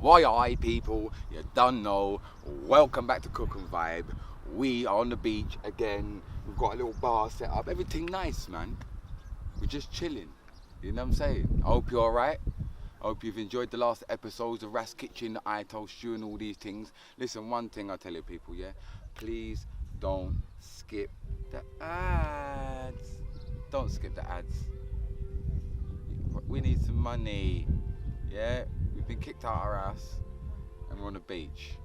Why people, you don't know. Welcome back to Cook and Vibe. We are on the beach again. We've got a little bar set up. Everything nice, man. We're just chilling. You know what I'm saying? I hope you're alright. I hope you've enjoyed the last episodes of Ras Kitchen, the Ito Stew and all these things. Listen, one thing I tell you people, yeah? Please don't skip the ads. Don't skip the ads. We need some money. Yeah? We've been kicked out our house and we're on the beach.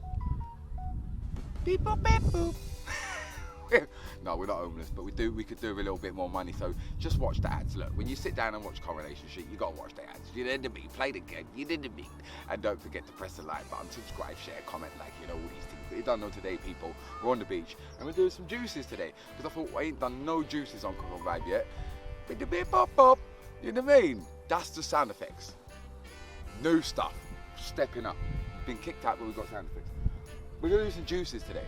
Beep boop beep boop. No, we're not homeless, but we could do with a little bit more money. So just watch the ads. Look, when you sit down and watch Coronation Street, you gotta watch the ads. You did the beat, play the game, you did the beat, and don't forget to press the like button, subscribe, share, comment, like, you know, all these things. But you don't know today, people. We're on the beach and we're doing some juices today because I thought I ain't done no juices on Cook and Vibe yet. Beep the beep pop pop. You know what I mean? That's the sound effects. New stuff. Stepping up. Been kicked out, but we've got sound effects. We're gonna do some juices today.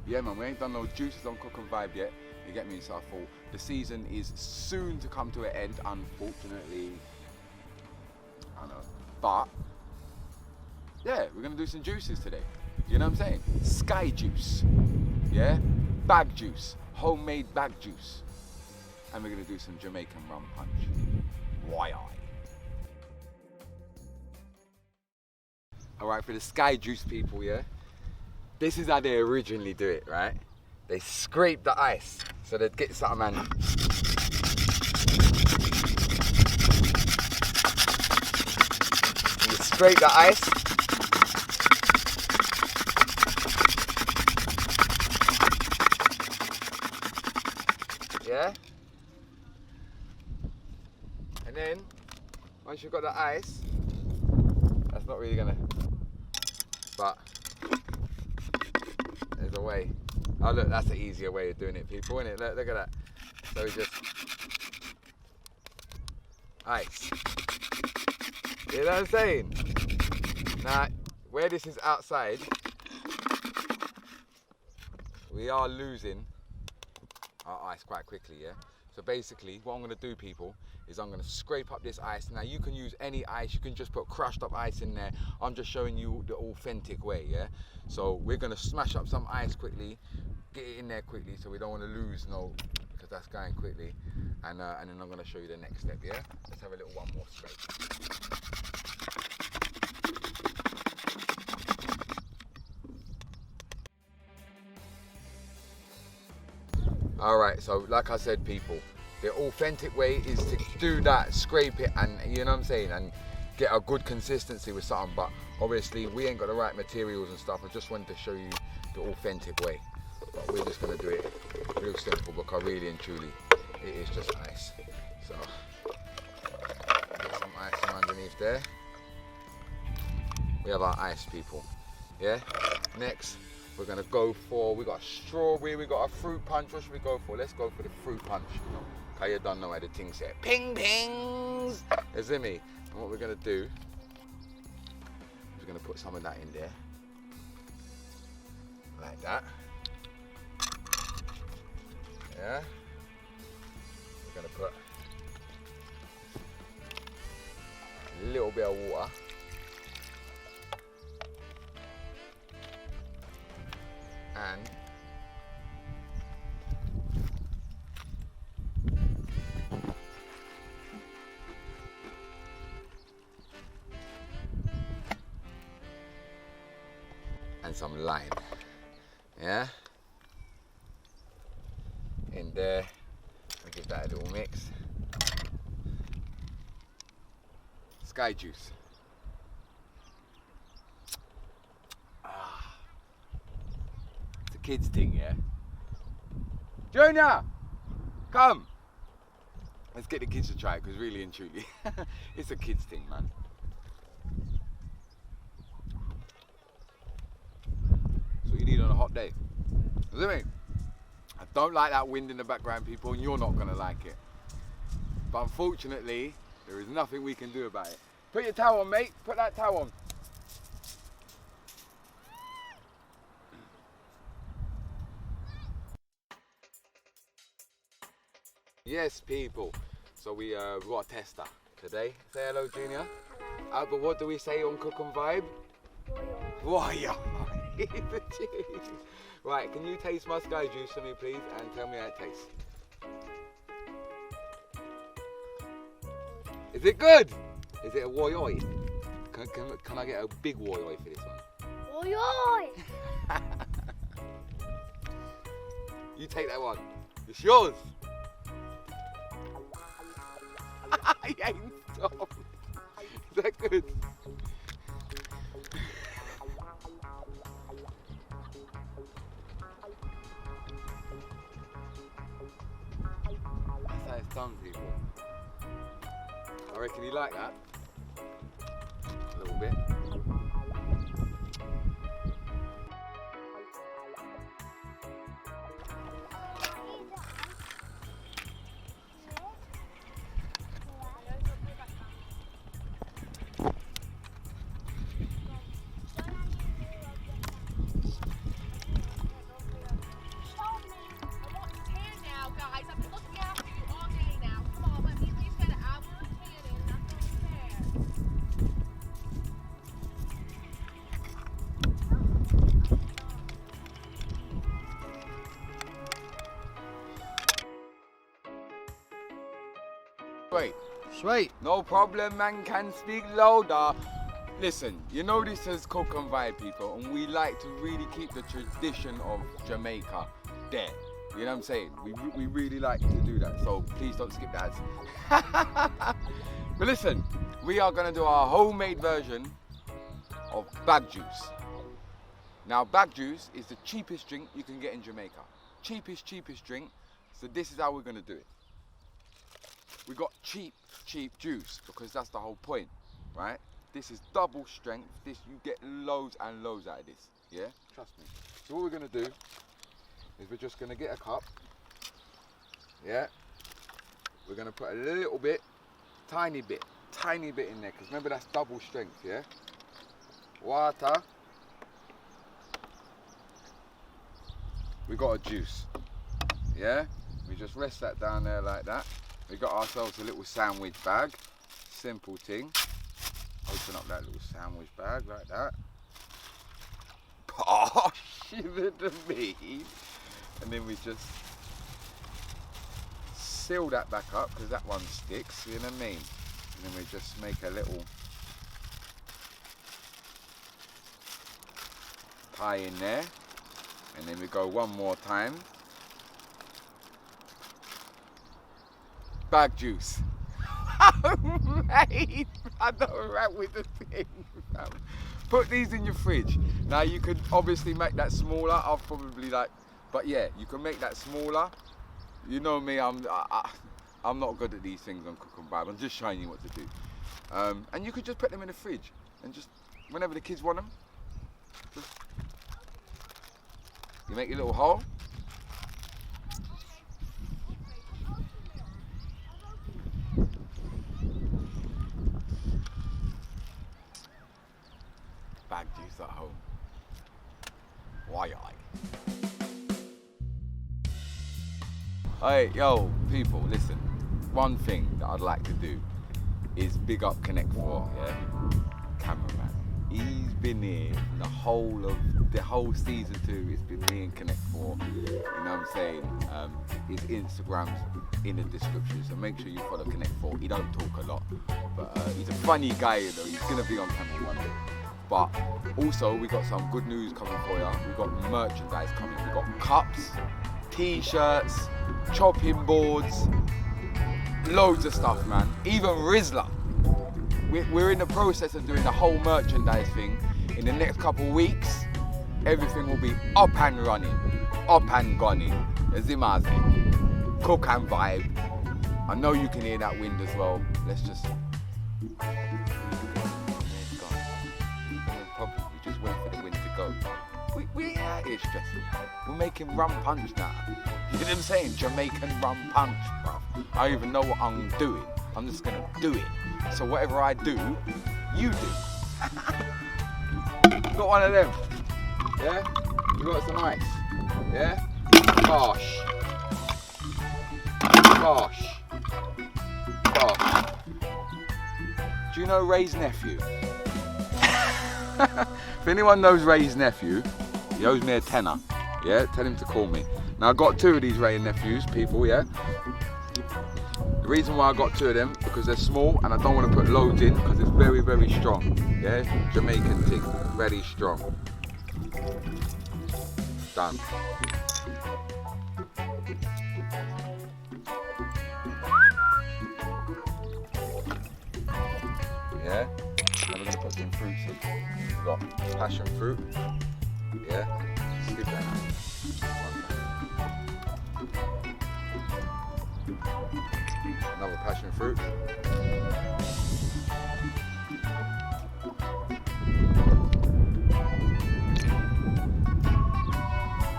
Yeah, man, we ain't done no juices on Cook and Vibe yet. You get me? So I thought the season is soon to come to an end, unfortunately. I know. But, yeah, we're gonna do some juices today. You know what I'm saying? Sky juice. Yeah? Bag juice. Homemade bag juice. And we're gonna do some Jamaican rum punch. Why? Alright, for the Sky Juice people, yeah? This is how they originally do it, right? They scrape the ice, so they'd get something and... You scrape the ice. Yeah? And then, once you've got the ice, that's not really gonna... But there's a way. Oh look, that's the easier way of doing it, people, isn't it? Look at that. So we just ice. You know what I'm saying? Now, where this is outside, we are losing our ice quite quickly, yeah? So basically, what I'm gonna do, people, is I'm gonna scrape up this ice. Now you can use any ice, you can just put crushed up ice in there. I'm just showing you the authentic way, yeah? So we're gonna smash up some ice quickly, get it in there quickly so we don't wanna lose because that's going quickly. And then I'm gonna show you the next step, yeah? Let's have a little one more scrape. All right, so like I said, people, the authentic way is to do that, scrape it, and you know what I'm saying, and get a good consistency with something. But obviously we ain't got the right materials and stuff. I just wanted to show you the authentic way. But we're just gonna do it real simple because really and truly, it is just ice. So, get some ice from underneath there. We have our ice, people, yeah? Next, we're gonna go for, we got strawberry, we got a fruit punch. What should we go for? Let's go for the fruit punch. Cause you don't know how the thing said. Ping pings! You see me? And what we're gonna do, we're gonna put some of that in there. Like that. Yeah? We're gonna put a little bit of water. And some lime, yeah? In there, we give that a little mix. Sky juice. It's a kid's thing, yeah? Junior, come! Let's get the kids to try it, because really and truly, it's a kid's thing, man. That's what you need on a hot day. You see me? I don't like that wind in the background, people, and you're not going to like it. But unfortunately, there is nothing we can do about it. Put your towel on, mate. Put that towel on. Yes, people. So we got a tester today. Say hello, Junior. But what do we say on Cook and Vibe? Why? Right, can you taste my sky juice for me, please, and tell me how it tastes? Is it good? Is it a woi oi? Can I get a big woi oi for this one? Oi oi! You take that one. It's yours. Yeah, stop. Is that good? That's how it's done, people. I reckon you like that. A little bit. Wait. Sweet. No problem, man can speak louder. Listen, you know this is Coke and Vibe, people, and we like to really keep the tradition of Jamaica there. You know what I'm saying? We really like to do that, so please don't skip the ads. But listen, we are going to do our homemade version of bag juice. Now, bag juice is the cheapest drink you can get in Jamaica. Cheapest drink. So this is how we're going to do it. We got cheap juice because that's the whole point, right? This is double strength. This, you get loads and loads out of this, yeah? Trust me. So what we're gonna do is we're just gonna get a cup, yeah? We're gonna put a little bit, tiny bit in there, because remember that's double strength, yeah? Water. We got a juice, yeah? We just rest that down there like that. We got ourselves a little sandwich bag, simple thing. Open up that little sandwich bag like that. Oh, shiver to me. And then we just seal that back up because that one sticks, you know what I mean? And then we just make a little pie in there. And then we go one more time. Bag juice. Mate, I don't rap with the thing. Put these in your fridge. Now you could obviously make that smaller. I'll probably like, but yeah, you can make that smaller. You know me, I'm not good at these things on Cook and Vibe. I'm just showing you what to do. And you could just put them in the fridge and just whenever the kids want them, just, you make your little hole. Bag juice at home. Why? Hey, yo, people, listen. One thing that I'd like to do is big up Connect 4, yeah? Cameraman. He's been here the whole season 2. It's been me and Connect 4. You know what I'm saying? His Instagram's in the description, so make sure you follow Connect 4. He don't talk a lot, but he's a funny guy, you know. He's gonna be on camera one day. But also, we got some good news coming for you. We got merchandise coming. We got cups, t-shirts, chopping boards, loads of stuff, man. Even Rizla. We're in the process of doing the whole merchandise thing. In the next couple of weeks, everything will be up and running, up and gunning. Zimazi, Cook and Vibe. I know you can hear that wind as well. Let's just. We just wait for the wind to go. We ain't out here stressing. We're making rum punch now. You know what I'm saying? Jamaican rum punch, bruv. I don't even know what I'm doing. I'm just gonna do it. So whatever I do, you do. Got one of them. Yeah? We got some ice. Yeah? Gosh. Gosh. Gosh. Do you know Ray's nephew? If anyone knows Ray's nephew, he owes me a tenner. Yeah, tell him to call me. Now I got 2 of these Ray nephews, people, yeah? The reason why I got 2 of them, because they're small and I don't want to put loads in because it's very, very strong. Yeah, Jamaican thing, very strong. Done. Yeah, now we're going to put some fruits in. We've got passion fruit. Yeah, skip that now. Another passion fruit.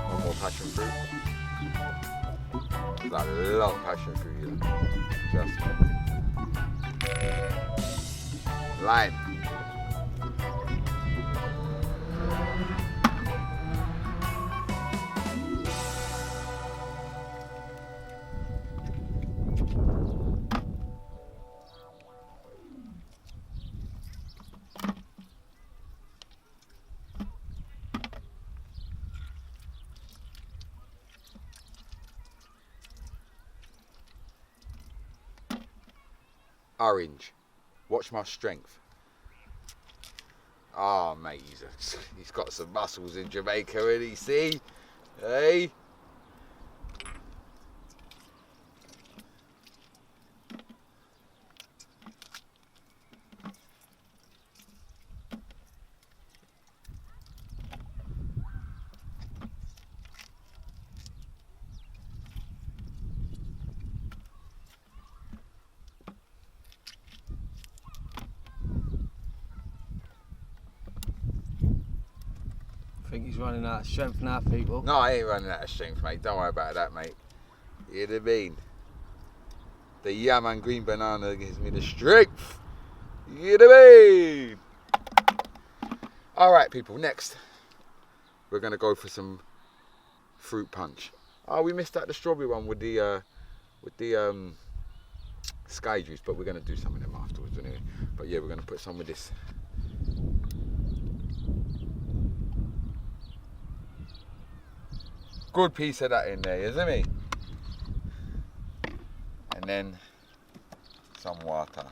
One more passion fruit. I love passion fruit, you know. Just lime. Orange. Watch my strength. Oh mate, he's got some muscles in Jamaica, really, you see? Hey? I think he's running out of strength now, people. No, I ain't running out of strength, mate. Don't worry about that, mate. You know what I mean? The yam and green banana gives me the strength. You know what I mean? Alright, people, next we're going to go for some fruit punch. Oh, we missed out the strawberry one with the sky juice, but we're going to do some of them afterwards anyway. But yeah, we're going to put some with this. Good piece of that in there, isn't it? And then some water.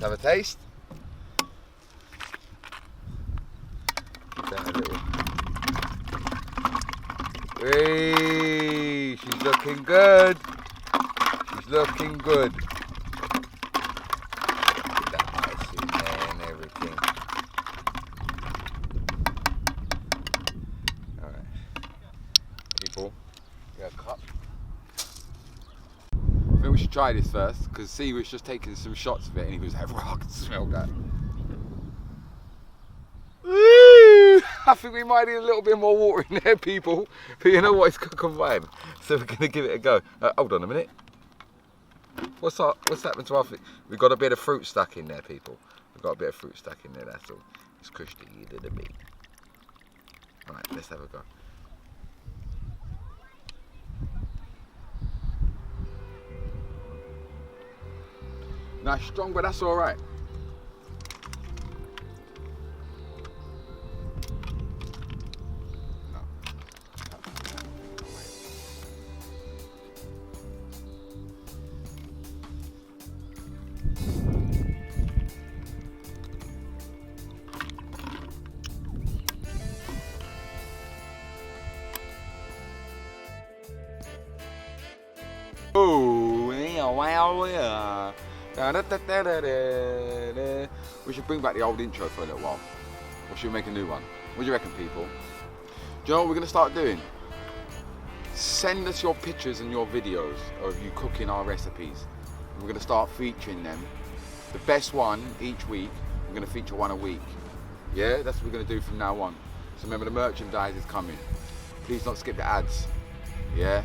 Have a taste? Give that a little. Hey, she's looking good. Looking good. Put that ice in there and everything. Alright. People, get a cup. I think we should try this first, because see, was just taking some shots of it and he was like, "Wow, I can smell that." Woo! I think we might need a little bit more water in there, people. But you know what, it's good combined. So we're going to give it a go. Hold on a minute. What's happened to our feet? We've got a bit of fruit stuck in there, people. We've got a bit of fruit stuck in there, that's all. It's crushed a little bit. Right, let's have a go. Nice strong, but that's alright. Oh, wow. We should bring back the old intro for a little while. Or should we make a new one? What do you reckon, people? Do you know what we're going to start doing? Send us your pictures and your videos of you cooking our recipes. We're going to start featuring them. The best one each week, we're going to feature one a week. Yeah, that's what we're going to do from now on. So remember, the merchandise is coming. Please don't skip the ads. Yeah?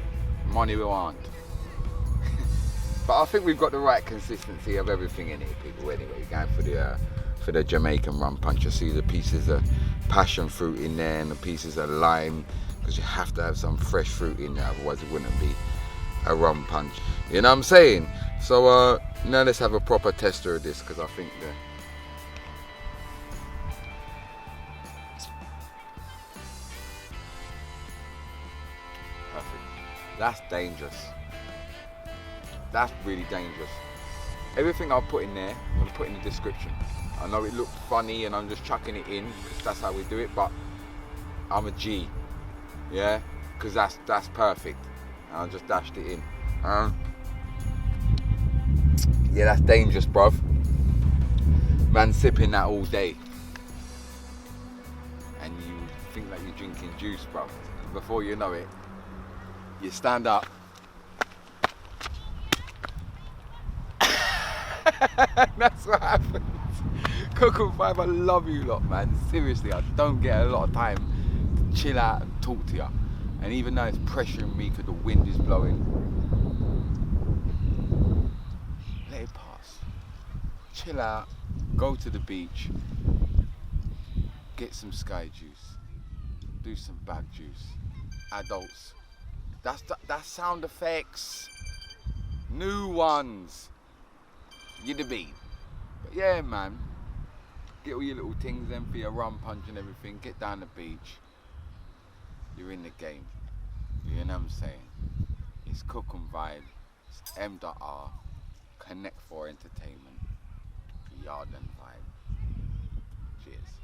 Money we want. But I think we've got the right consistency of everything in it, people. Anyway, going for the Jamaican rum punch. You see the pieces of passion fruit in there and the pieces of lime, because you have to have some fresh fruit in there, otherwise it wouldn't be a rum punch. You know what I'm saying? So now let's have a proper tester of this, because I think the perfect. That's dangerous. That's really dangerous. Everything I'll put in there, I'm going to put in the description. I know it looked funny and I'm just chucking it in because that's how we do it, but I'm a G, yeah? Because that's perfect. And I just dashed it in. Yeah, that's dangerous, bruv. Man sipping that all day. And you think like you're drinking juice, bruv. Before you know it, you stand up. That's what happens. Cook and Five, I love you lot, man. Seriously, I don't get a lot of time to chill out and talk to you. And even though it's pressuring me because the wind is blowing, let it pass. Chill out, go to the beach, get some Sky Juice, do some Bag Juice. Adults, that's sound effects. New ones. You the beat. But yeah, man, get all your little things then for your rum punch and everything. Get down the beach. You're in the game. You know what I'm saying? It's Cook and Vibe. It's M.R. Connect for Entertainment. Yard and Vibe. Cheers.